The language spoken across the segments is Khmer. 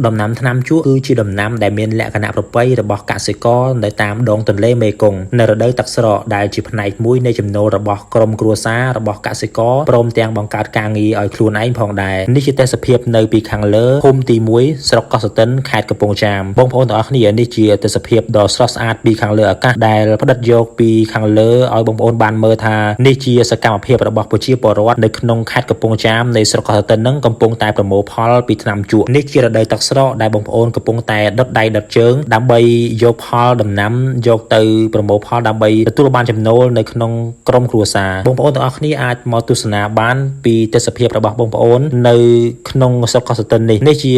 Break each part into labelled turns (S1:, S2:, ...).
S1: ដំណាំថ្នាំជក់គឺជាដំណាំដែលមានលក្ខណៈប្រពៃរបស់កសិករនៅតាមដងទន្លេមេគង្គនៅរដូវទឹកស្រកដែលជាផ្នែកមួយនៃចំណូលរបស់ក្រុមគ្រួសាររបស់កសិករព្រមទាំងបង្កើតការងារឲ្យខ្លួនឯងផងដែរនេះជាទេសភាពនៅពីខាងលើភូមិទី1ស្រុកកោះស្ទឹងខេត្តកំពង់ចាមបងប្អូនទាំងអស់គ្នានេះជាទេសភាពដ៏ស្រស់ស្អាតពីខាងលើអាកាសដែលផ្ដិតយកពីខាងលើឲ្យបងប្អូនបានមើលថានេះជាសកម្មភាពរបស់ប្រជាពលរដ្ឋនៅក្នុងខេត្តកំពង់ចាមនៃស្រុកកោះស្ទឹងនឹងកំពុងតែប្រមូលផលពីថ្នាំជក់នេះជារដូវទឹកស្រកដែលបងប្អូនកំពុងតែដុតដៃដុតជើងដើម្បីយកផលដំណាំយកទៅប្រមូលផលដើម្បីទទួលបានចំណូលនៅក្នុងក្រុមគ្រួសារបងប្អូនទាំងអស់គ្នាអាចមកទស្សនាបានពីទេសភាពរបស់បងប្អូននៅក្នុងស្រុកកោះស្ទឹងនេះជា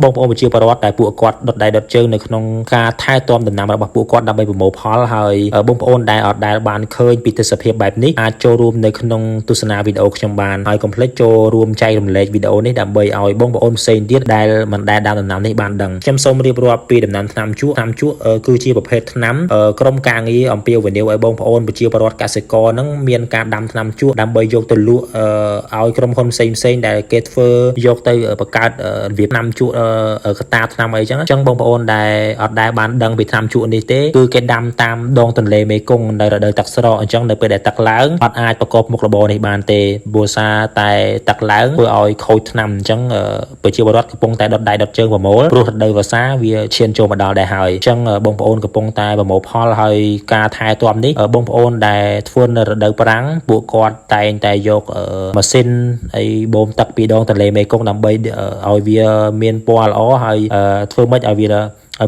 S1: បងប្អូនប្រជាពលរដ្ឋដែលពួកគាត់ដុតដៃដុតជើងនៅក្នុងការថែទាំដំណាំរបស់ពួកគាត់ដើម្បីប្រមូលផលហើយបងប្អូនដែលអត់ដែលបានឃើញពីទេសភាពបែបនេះអាចចូលរួមនៅក្នុងទស្សនាវីដេអូខ្ញុំបានហើយកុំភ្លេចចូលរួមចែករំលែកវីដេអូនេះដើម្បីឲ្យបងប្អូនផ្សេងទៀតដែលមិនដែលដាំដំណាំនេះបានដឹងខ្ញុំសូមរៀបរាប់ពីដំណាំថ្នាំជក់គឺជាប្រភេទថ្នាំក្រុមការងារអំពាវនាវឲ្យបងប្អូនប្រជាពលរដ្ឋកសិករនឹងមានការដាំថ្នាំជក់ដើម្បីយកទៅលក់ឲ្យក្រុមហ៊ុនផ្សេងដែលគេធ្វើយកទៅបង្កើតរបៀបថ្នាំជក់កតាថ្នាំអីចឹងបងប្អូនដែលអត់ដែលបានដឹងពីថ្នាំជក់នេះទេគឺគេដាំតាមដងទន្លេមេគង្គនៅរដូវទឹកស្រកអញ្ចឹងនៅពេលដែលទឹកឡើងអត់អាចប្រកបមុខរបរនេះបានទេព្រោះសារតែទឹកឡើងធ្វើឲ្យខូចថ្នាំអញ្ចឹងប្រជាពលរដ្ឋកំពុងតែដុតដៃដុតជើងប្រមូលព្រោះរដូវវស្សាវាឈានចូលមកដល់ដែរហើយអញ្ចឹងបងប្អូនកំពុងតែប្រមូលផលហើយការថែទាំនេះបងប្អូនដែលធ្វើនៅរដូវប្រាំងពួកគាត់តែងតែយកម៉ាស៊ីនអីបូមទឹកពីដងទន្លេមេគង្គដើម្បីឲ្យវាមានពណ៌ល្អហើយធ្វើម៉េចឲ្យវា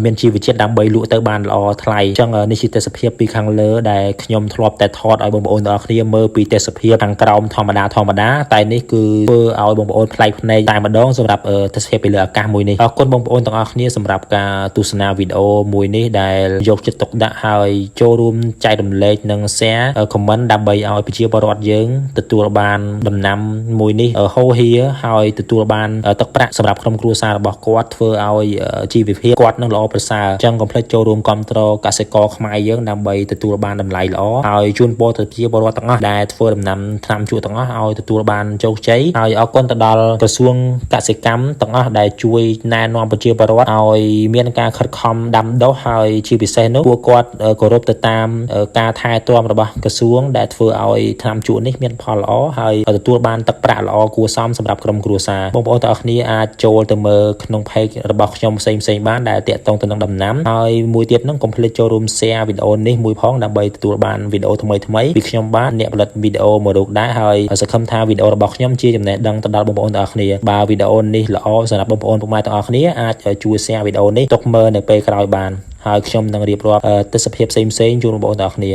S1: មានជីវជាតិដើម្បីលក់ទៅបានល្អថ្លៃអញ្ចឹងនេះជាទេសភាពពីខាងលើដែលខ្ញុំធ្លាប់តែថតឲ្យបងប្អូនទាំងអស់គ្នាមើលពីទេសភាពខាងក្រោមធម្មតាតែនេះគឺធ្វើឲ្យបងប្អូនប្លែកភ្នែកតែម្ដងសម្រាប់ទេសភាពពីលើអាកាសមួយនេះអរគុណបងប្អូនទាំងអស់គ្នាសម្រាប់ការទស្សនាវីដេអូមួយនេះដែលយកចិត្តទុកដាក់ហើយចូលរួមចែករំលែកនិង share comment ដើម្បីឲ្យប្រជាពលរដ្ឋយើងទទួលបានដំណាំមួយនេះហូរហៀហើយទទួលបានទឹកប្រាក់សម្រាប់ក្រុមគ្រួសាររបស់គាត់ធ្វើឲ្យជីវភាពគាត់នឹងល្អប្រសើរអញ្ចឹងកុំភ្លេចចូលរួមគាំទ្រកសិករខ្មែរយើងដើម្បីទទួលបានតម្លៃល្អហើយជូនពរទៅប្រជាពលរដ្ឋទាំងអស់ដែលធ្វើដំណាំថ្នាំជក់ទាំងអស់ឲ្យទទួលបានជោគជ័យហើយអរគុណទៅដល់ក្រសួងកសិកម្មទាំងអស់ដែលជួយណែនាំប្រជាពលរដ្ឋឲ្យមានការខិតខំដាំដុះហើយជាពិសេសនោះពួកគាត់គោរពទៅតាមការថែទាំរបស់ក្រសួងដែលធ្វើឲ្យថ្នាំជក់នេះមានផលល្អហើយទទួលបានទឹកប្រាក់ល្អគួរសមសម្រាប់ក្រុមគ្រួសារបងប្អូនទាំងអស់គ្នាអាចចូលទៅមើលក្នុង page របស់ខ្ញុំផ្សេងបានដែលតាក់ទងទៅនឹងដំណាំហើយមួយទៀតហ្នឹងកុំភ្លេចចូលរួម share វីដេអូនេះមួយផងដើម្បីទទួលបានវីដេអូថ្មីពីខ្ញុំបាទអ្នកផលិតវីដេអូមួយរូបដែរហើយសង្ឃឹមថាវីដេអូរបស់ខ្ញុំជាចំណេះដឹងទៅដល់បងប្អូនទាំងអស់គ្នាបើវីដេអូនេះល្អសម្រាប់បងប្អូនពុកម៉ែទាំងអស់គ្នាអាចជួយ share វីដេអូនេះទុកមើលនៅពេលក្រោយបានហើយខ្ញុំនឹងរៀបរាប់ទស្សនវិជ្ជាផ្សេងជូនបងប្អូនទាំងអស់គ្នា